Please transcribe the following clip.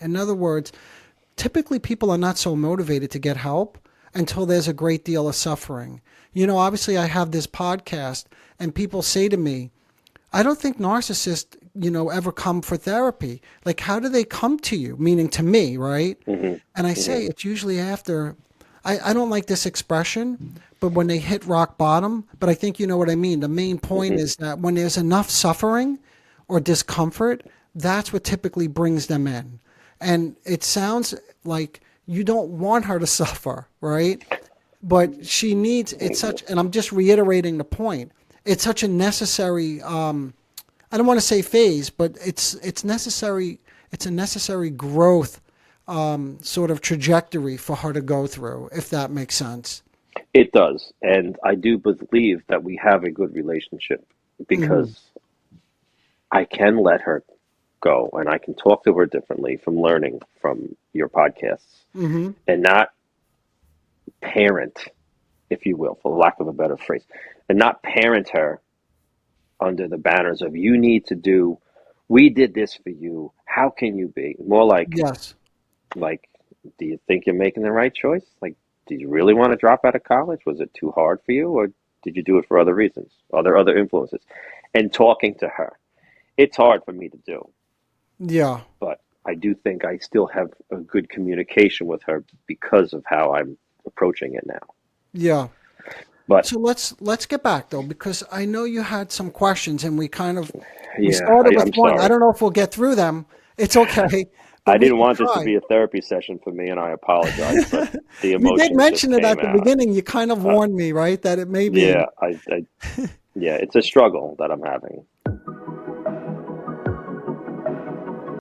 In other words, typically people are not so motivated to get help until there's a great deal of suffering. Obviously I have this podcast and people say to me, I don't think narcissists, ever come for therapy. Like, how do they come to you? Meaning to me, right? Mm-hmm. And I say it's usually after, I don't like this expression, but when they hit rock bottom, but I think you know what I mean. The main point is that when there's enough suffering or discomfort, that's what typically brings them in. And it sounds like you don't want her to suffer, right? But she needs, it's such, and I'm just reiterating the point. It's such a necessary, I don't want to say phase, but it's necessary. It's a necessary growth sort of trajectory for her to go through, if that makes sense. It does. And I do believe that we have a good relationship Hmm. because I can let her go and I can talk to her differently from learning from your podcasts Hmm. and not parent, if you will, for lack of a better phrase, and not parent her under the banners of you need to do, we did this for you. How can you be? More Yes. like, do you think you're making the right choice? Like, did you really want to drop out of college? Was it too hard for you, or did you do it for other reasons? Are there other influences? And talking to her, it's hard for me to do, Yeah. but I do think I still have a good communication with her because of how I'm approaching it now. Yeah. But So let's get back though, because I know you had some questions, and we yeah, started with I'm one. I sorry. don't know if we'll get through them. It's okay, but I we didn't can want this to try. be a therapy session for me, and I apologize, but the You did emotions just mention it came at the out. beginning. You kind of Uh, warned me, right, that it may be. yeah, yeah, it's a struggle that I'm having.